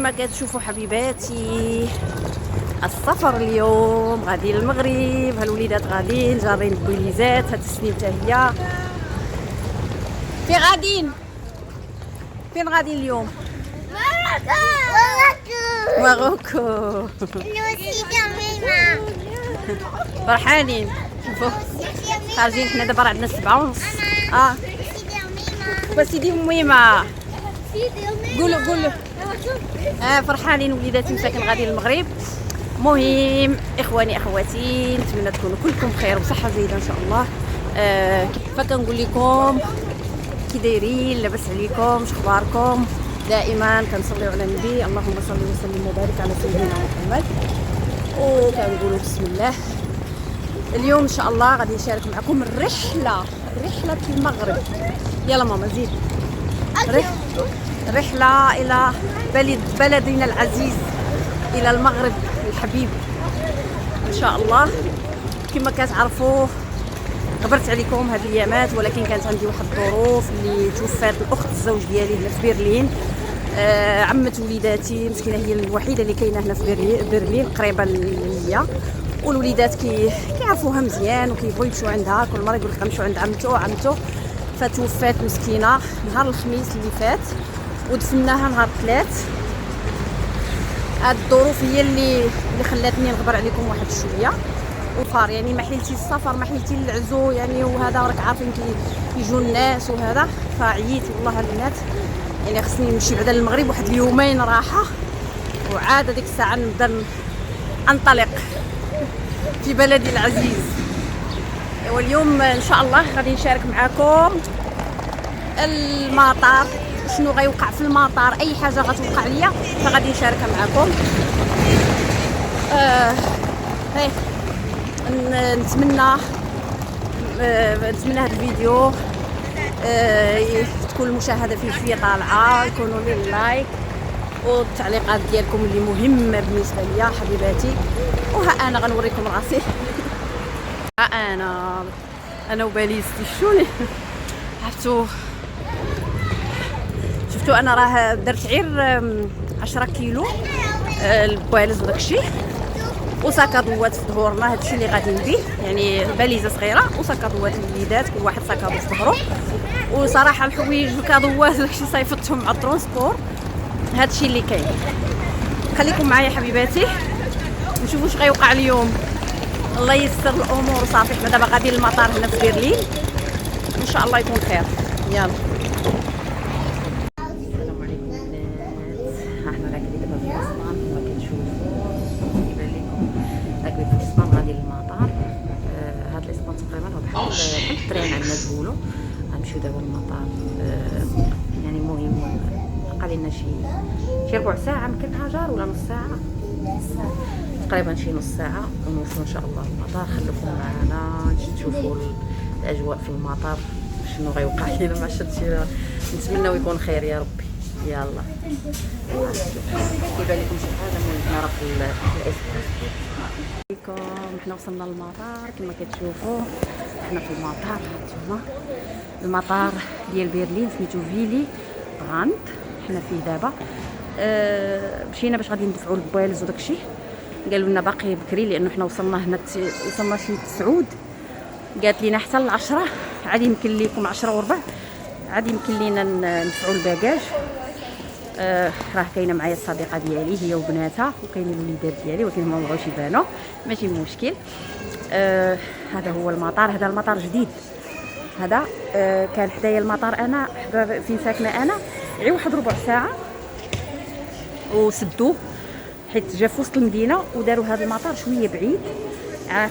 كما كتشوفوا حبيباتي السفر اليوم غادي للمغرب. هالوليدات غاديين جارين البوليزات. هاد السنين حتى هي فين غاديين اليوم؟ ماروكو. فرحانين. شوفوا خارجين حنا دابا راه عندنا 7:30. سيدي ميمه قولوا فرحانين وليداتي مساكن غاديين للمغرب. مهم اخواني اخواتي نتمنى تكونوا كلكم بخير وصحه زايده ان شاء الله. فكنقول لكم كي دايرين، لاباس عليكم، اخباركم؟ دائما كنصليو على النبي، اللهم صل وسلم وبارك على سيدنا محمد. وكنقولوا بسم الله. اليوم ان شاء الله غادي نشارك معكم رحله في المغرب. يلا ماما زيد. رحله الى بلدنا العزيز، الى المغرب الحبيب ان شاء الله. كما كتعرفوا غبرت عليكم هاد الايامات، ولكن كانت عندي واحد الظروف اللي توفات الاخت الزوج ديالي هنا في برلين. عمه وليداتي مسكينه هي الوحيده اللي كاينه هنا في برلين قريبه ليا، والوليدات كيعرفوها مزيان وكيبغيو يمشيو عندها. كل مره يقول لك غنمشيو عند عمته. فتوفات مسكينه نهار الخميس اللي فات ودفناها نهار الثلاث. هاد الظروف هي اللي خلاتني نغبر عليكم واحد شويه. وفار يعني ما حيلتي السفر، ما حيلتي العزو يعني، وهذا راك عارفين كيجيو الناس وهذا. فعييت والله البنات، يعني خصني نمشي بعدا للمغرب واحد اليومين راحه، وعاد هذيك الساعه نبدا انطلق في بلدي العزيز. واليوم ان شاء الله غادي نشارك معكم المطار، شنو غيوقع في المطار، اي حاجه غتوقع ليا فغادي نشاركها معكم. نتمنى هذا الفيديو تكون المشاهده فيه شويه طالعه، يكونوا لي اللايك والتعليقات ديالكم اللي مهمه بالنسبه ليا حبيباتي. وها انا غنوريكم راسي. ها انا وباليستي شوني شفتوا انا راه درت غير 10 كيلو البوالز وداكشي، وساكادوات في ظهورنا. هادشي اللي غادي ندير، يعني باليزه صغيره وساكادوات الوليدات، كل واحد ساكادو في ظهرو. وصراحه الحوايج والكادوات داكشي صيفطتهم مع الترونسبور. هادشي اللي كاين. خليكم معايا حبيباتي نشوفوا واش غيوقع اليوم. الله ييسر الامور وصافي. حنا دابا غادي للمطار هنا في برلين، ان شاء الله يكون خير. يلا السلام عليكم البنات. احنا راكبين دابا في الاسطان كما كتشوفوا. كيبان لكم راكبين في الاسطان غادي للمطار. هاد الاسطان تقريبا هو بحال الترين عندنا تقولوا. غنمشيو دابا للمطار. يعني المهم بقى لنا شي ربع ساعه يمكن هاجر، ولا نص ساعه تقريبا، شي نص ساعه ونوصلوا ان شاء الله للمطار. خليكم معنا تشوفوا الاجواء في المطار شنو غيوقع لينا. ما شفتش، نتمنى يكون خير يا ربي. يلا كيبان لكم شي حاجه مهمه راه في الاسبوع. حنا وصلنا للمطار كما كتشوفوا. حنا في المطار، هانتوما المطار ديال برلين سميتو فيلي براند. حنا فيه دابا. مشينا باش غادي ندفعوا البوالز وداكشي. قالوا لنا باقي بكري لانه حنا وصلنا هنا وصلنا شي 9. قالت لينا حتى ل10 عاد يمكن لكم 10:15 عاد يمكن لينا ندفعوا الباجاج. راه كاينه معايا الصديقه ديالي هي وبناتها، وكاينين الوليدات ديالي ولكن ما بغاوش يبانوا، ماشي مشكل. هذا هو المطار. هذا المطار جديد. هذا كان حدايا المطار انا حدا فين ساكنه انا غير واحد ربع ساعه وسدوه حيت جا في وسط المدينه وداروا هذا المطار شويه بعيد.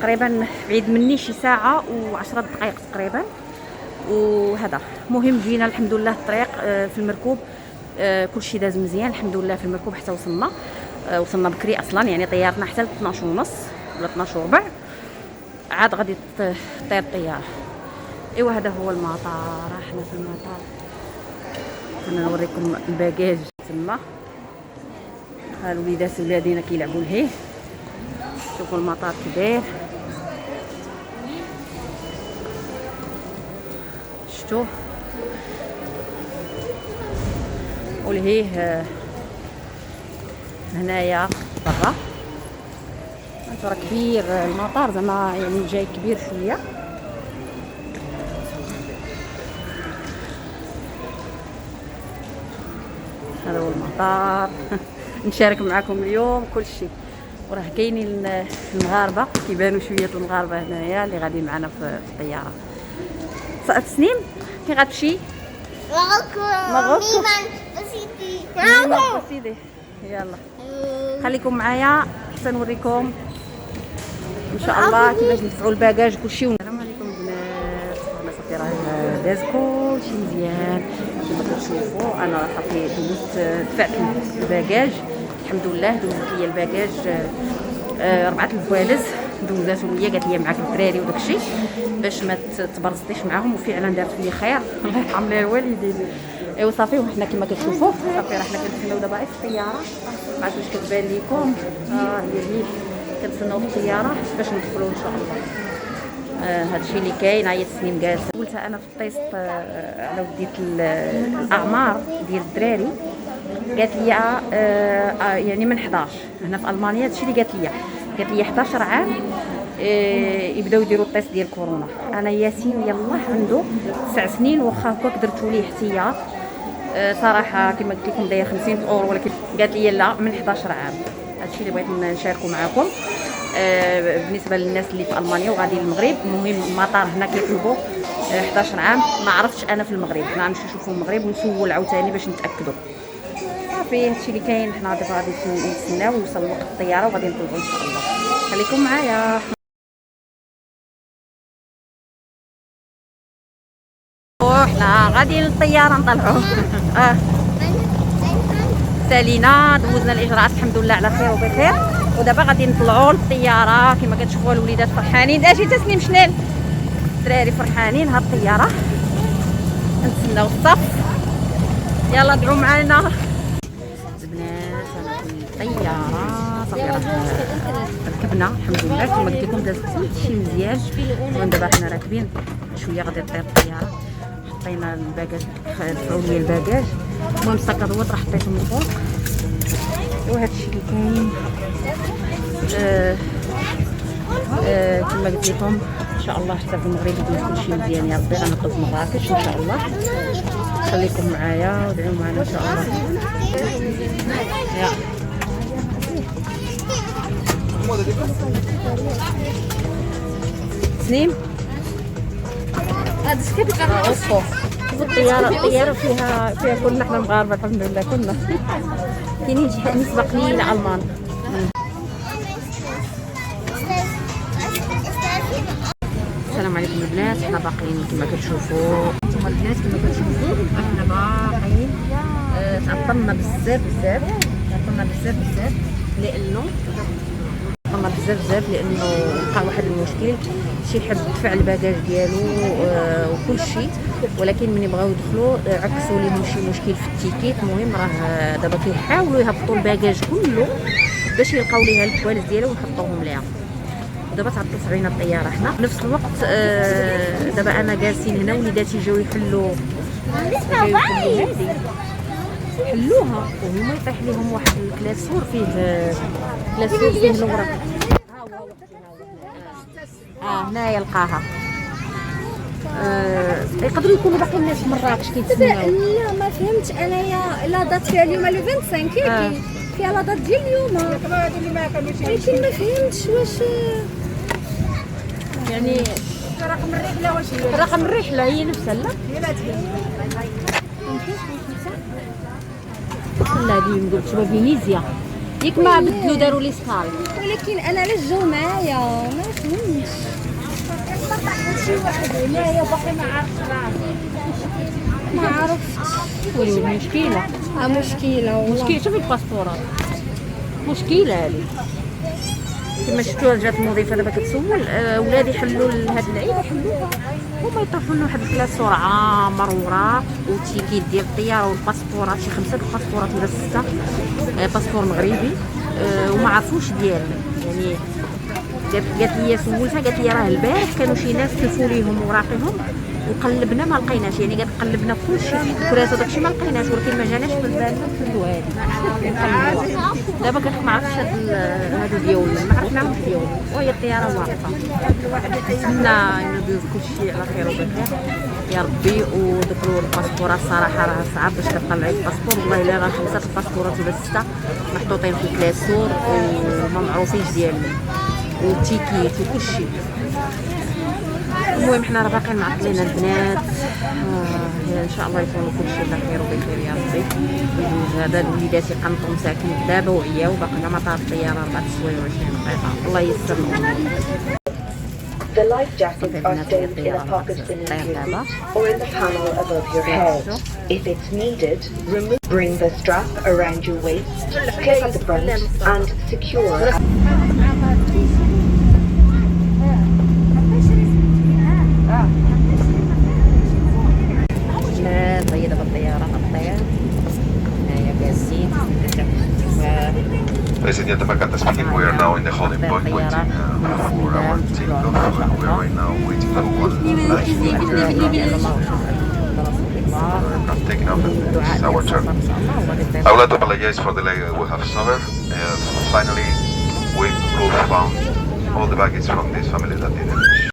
تقريبا بعيد مني شي ساعه و10 دقائق تقريبا. وهذا مهم جينا الحمد لله. الطريق في المركوب كلشي داز مزيان الحمد لله في المركوب حتى وصلنا بكري اصلا، يعني طيارتنا حتى 12:30 ولا 12:15 عاد غادي تطير الطياره. ايوا هذا هو المطار. احنا في المطار كنا نوريكم الباجاج تما. ها الوليدات ولادينا كيلعبوا لهيه. شوفوا المطار كبير، شفتوه. ولهيه هنايا برا. راه كبير المطار زعما يعني جاي كبير شويه. هذا هو المطار. نشارك معكم اليوم كل شيء. وراه كاينين المغاربه كيبانوا شويه المغاربه هنايا اللي غاديين معنا في الطياره. تسنيم كي غتمشي مغرب سيدي. يلا خليكم معايا حتى نوريكم ان شاء الله كيفاش ندفعوا الباجاج كلشي. السلام عليكم البنات. انا صافي راه داز كلشي مزيان كما كتشوفوا. انا راه صافي دوزت دفعت الباجاج الحمد لله. دوزت ليا الباجاج 4 البوالز دوزاتهم ليا. قالت لي معاك الدراري وداكشي باش ما تبرزطيش معاهم وفعلا دارت لي خير. الله يرحم لها الوالدين. ايوا صافي وحنا كما كتشوفوا صافي راه حنا كنتسناو دابا في الطياره. ما عرفتش واش كتبان لكم هي اللي كنتسناو في الطياره باش ندخلوا ان شاء الله. هادشي اللي كاين. هي تسنيم جالسه. قلتها انا في التيست على وديت الاعمار ديال الدراري. قالت لي يعني من 11 هنا في المانيا. هادشي اللي قالت لي 11 عام يبداو يديروا التيست ديال كورونا. انا ياسين يلاه عنده 9 سنين واخا هكاك درتو ليه احتياط صراحه كما قلت لكم داير 50 اورو ولكن قالت لي لا من 11 عام. هادشي اللي بغيت نشاركو معكم بالنسبه للناس اللي في المانيا وغادي للمغرب. المهم المطار هنا كيطلبوا 11 عام. ما عرفتش انا في المغرب غنمشي نشوفوا المغرب ونسول عاوتاني باش نتاكدوا. صافي هادشي اللي كاين. حنا دابا غادي نتسناو يوصل وقت الطياره وغادي نطلعوا ان شاء الله. خليكم معايا. وحنا غادي للطياره نطلعوا. سالينا دوزنا الاجراءات الحمد لله على خير وبخير. ودابا غادي نطلعوا للطياره كما كتشوفوا. الوليدات فرحانين. اجي تسنيم شنان الدراري فرحانين. هاد الطياره نتسناو الصف. يلا دعوا معنا البنات. انا في الطياره صافي راه ركبنا الحمد لله كما قلت لكم دازت كلشي مزيان. ودابا حنا راكبين شويه غادي تطير الطياره. حطينا الباجاج دفعوا لي الباجاج. المهم السكادوات راه حطيتهم من فوق. وهادشي اللي كاين كما قلت لكم ان شاء الله حتى في المغرب يكون كلشي مزيان. يا ربي غنطلب مراكش ان شاء الله. خليكم معايا ودعوا معنا ان شاء الله. سنيم هذا السكيب كنوقفوا الطياره فيها كلنا حنا مغاربه الحمد لله. كلنا كاينين نسبه قليله المان. السلام عليكم البنات. حنا باقيين كما كتشوفوا نتوما البنات كما كتشوفوا حنا باقيين. تعطلنا بزاف لانه وقع واحد المشكل. شي حد دفع الباجاج ديالو وكل شيء ولكن ملي بغاو يدخلوا عكسوا لهم شي مشكل في التيكيت. المهم راه دابا كيحاولوا يهبطوا الباجاج كله باش يلقاو ليها البوالز ديالها ويحطوهم ليها. دابا تعطلت علينا الطياره. حنا في نفس الوقت دابا انا جالسين هنا وليداتي جاو يحلوا هذه حلوها وهما يطيح لهم واحد الكلاسور فيه الورق. هنايا لقاها. يقدروا يكونوا باقي الناس في مراكش كيتسناو. لا ما فهمتش انايا لا دات فيها اليوم لو 25 كي فيها لا دات ديال اليوم. ولكن ما فهمتش واش يعني رقم الرحله هي نفسها. لا هذه قلت شباب فينيزيا ياك ما بدلوا داروا لي سكال. ولكن انا علاش جاو معايا ما فهمتش. شي واحد هنايا باقي ما عرفتش. مشكله مشكله شوفي الباسبورات مشكله هذه. كما شفتوا جات المضيفه دابا كتسول ولادي حلوا هاد العيد حلوها هما يطيحوا لنا واحد الكلاسور عامر وراق والتيكيت ديال الطياره والباسبورات شي 5 الباسبورات ولا 6 باسبور مغربي وما عرفوش ديالنا. يعني قالت لي سولتها قالت لي راه البارح كانوا شي ناس كلفوا ليهم وراقهم وقلبنا ما لقيناش، يعني قاعد قلبنا كلشي في الكرات وداكشي ما لقيناش، ولكن ما جاناش في بالنا نفذوا هادي. دابا ما عرفتش هادو ديال ما عرفناهمش ديال، وهي الطياره واقفه. نتمنى ينوض كلشي على خير وبخير يا ربي. ودخلوا الباسبورات صراحه راه صعب باش تطلعي الباسبور، والله الا راه 5 الباسبورات ولا 6 محطوطين في الكلاسور وما معروفينش ديالهم، والتيكيت وكلشي. المهم حنا راه باقيين معطلين البنات. ان شاء الله يكونوا كلشي على خير وبخير يا ربي. هذا الوليدات يقنطوا مساكن دابا وعياو، باقي على مطار الطياره 4 سوايع و20 دقيقه. الله يسر الامور. The life jackets are stowed in a pocket beneath your seat or in the panel above your head. If it's needed, bring the strap around your waist, clip at the front and secure. طيب بالطياره غطيان هنايا جالسين. Ladies and gentlemen, speaking, we are now in the holding point waiting for our takeoff. We are right now waiting for one last aircraft taking off, and it's our turn. I would like to apologize for the delay we have suffered. Finally, we found all the baggage from this family that didn't reach.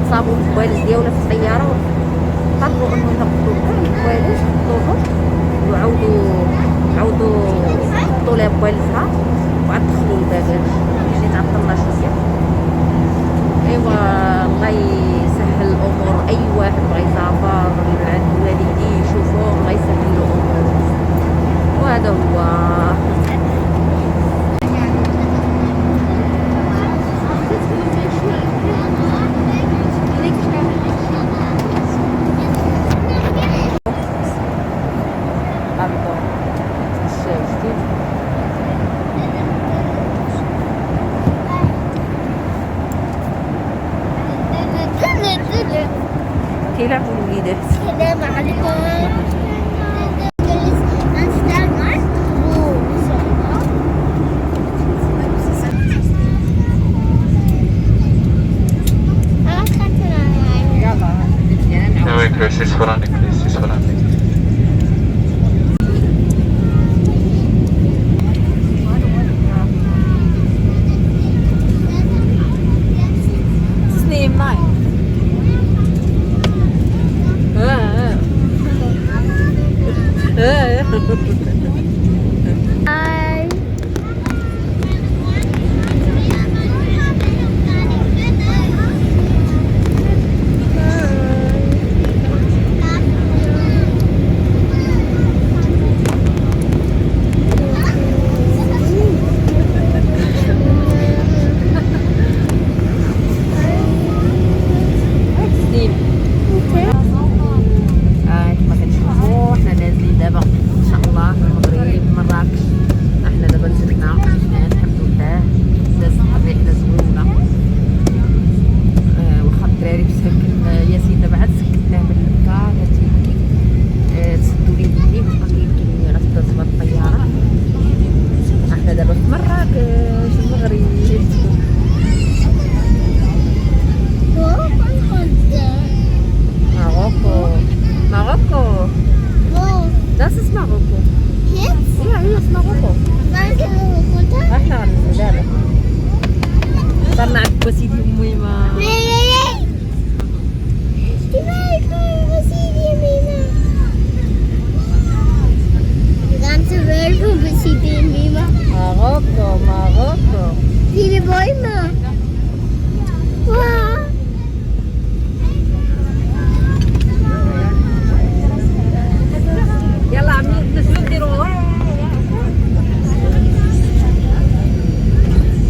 صابوا الكواليس ديالها في الطياره وقرروا انه يهبطوا الكواليس يحطوهم وعاودوا يحطوا لها كواليسها وعاد دخلوا الباكاج، يعني تعطلنا شويه. ايوا الله يسهل الامور، اي واحد بغى يسافر عند الوالدين يشوفوه الله يسهل له الامور، وهذا هو. كيلعبوا الوليدات. السلام عليكم. هاي كما كتشوفوا حنا نازلين دابا ان شاء الله المغرب مراكش. احنا دابا نزلنا الحمد لله، دازت الرحله زوينه. واخا الدراري تسكن ياسين دابا عاد سكتناه من مكه كتيجي تسدوا لي يديه وبقى كيمكن غتداز بالطياره. احنا دابا في مراكش المغرب. Marokko. Wo? Das ist Marokko. Jetzt? Ja, hier ist Marokko. Wann gehen wir runter? احنا غننزلوا دابا. صرنا عند سيدي امي ما Nee. Die Welt von Sidi Mima. Die ganze Welt von Sidi Mima. ماروكو. Viele Bäume. Wow. يلا عمي نزلوا نديروا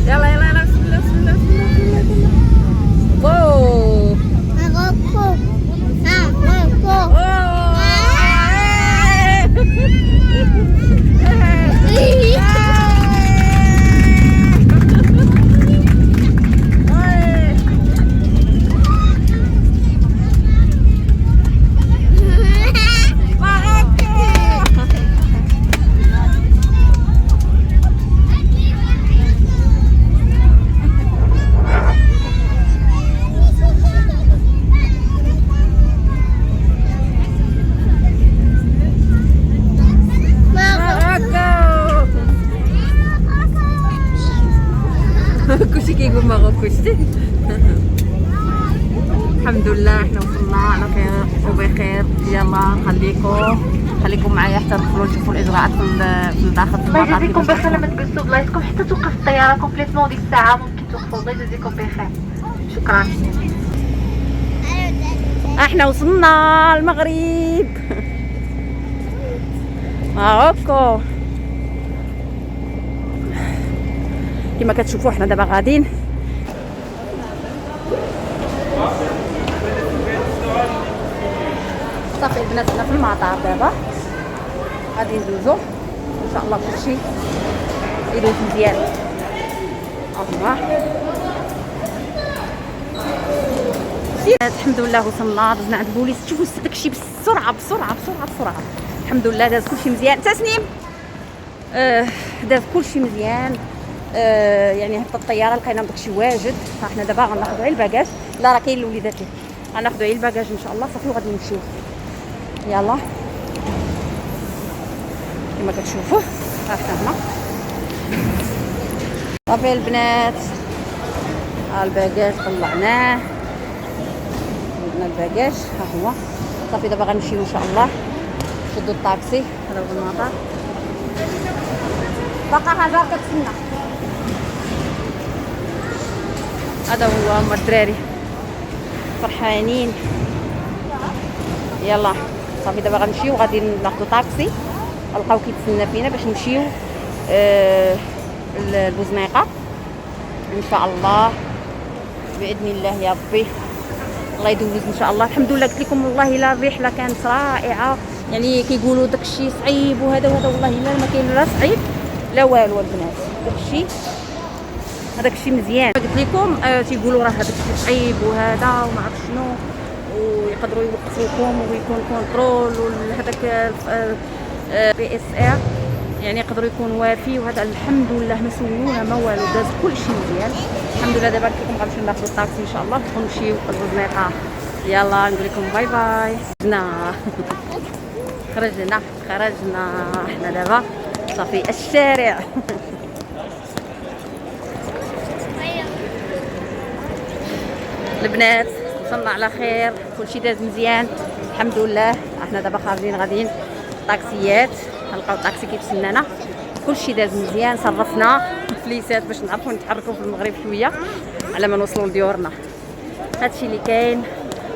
يلا بسم الله. واو Marokko. Marokko. كلشي كيقول ماروكو شتي. الحمد لله احنا وصلنا على خير وبخير. يلا خليكم معايا حتى ندخلوا نشوفوا الاجراءات في الداخل. الله يجازيكم بخير لما تجلسوا بلايصكم حتى توقف الطياره كومبليتمون ديك الساعه ممكن توقفوا. الله يجازيكم بخير. شكرا. احنا وصلنا المغرب ماروكو. كما كتشوفوا احنا دابا غاديين. صافي البنات حنا في المطار دابا غادي ندوزو ان شاء الله كلشي يدوز مزيان. الله الحمد لله وصلنا. دزنا عند البوليس. شوفوا داكشي بسرعه. الحمد لله داز كلشي مزيان. تسنيم داز كلشي مزيان. يعني حتى الطياره لقينا داكشي واجد. فاحنا دابا غناخذوا غير الباكاج. لا راه كاين الوليدات ليه غناخذوا غير الباكاج ان شاء الله صافي وغادي نمشيو. يلا كما كتشوفوا حتى هنا صافي البنات. الباكاج طلعناه. الباكاج ها هو صافي. دابا غنمشيو ان شاء الله نشدوا الطاكسي. هذا هو المطار. باقا غزال كتسنى. هذا هو هما الدراري فرحانين. يلا صافي دابا غنمشيو غادي ناخذوا طاكسي. لقاو كيتسنى فينا باش نمشيو البوزنيقه ان شاء الله باذن الله يا ربي. الله يدوز ان شاء الله. الحمد لله قلت لكم والله الا الرحله كانت رائعه. يعني كيقولوا داكشي صعيب وهذا والله الا ما كاين لا صعيب لا والو البنات. هذاك الشيء مزيان. قلت لكم تيقولوا راه هذاك الشيء صعيب وهذا وما عرف شنو ويقدروا يوقفوكم ويكون كونترول وهذاك بي اس ار يعني يقدروا يكون وافي وهذا. الحمد لله ما سولونا ما والو داز كل شيء مزيان الحمد لله. دابا لكم غنمشيو ناخذوا الطاكسي ان شاء الله ونمشيو للبوزنيقه. يلا نقول لكم باي باي. خرجنا احنا دابا صافي الشارع. البنات وصلنا على خير كلشي داز مزيان الحمد لله. احنا دابا خارجين غاديين الطاكسيات، غنلقاو الطاكسي كيتسنانا. كلشي داز مزيان، صرفنا فليسات باش نعرفوا نتحركوا في المغرب شويه على ما نوصلوا لديورنا. هادشي اللي كاين.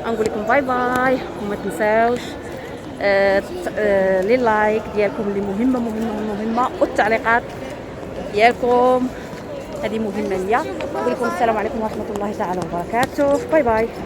نقول لكم باي باي، وما تنساوش لي لايك ديالكم اللي مهمه مهمه مهمه، والتعليقات ديالكم هذه مهمه ليا. نقول لكم السلام عليكم ورحمه الله تعالى وبركاته. باي باي.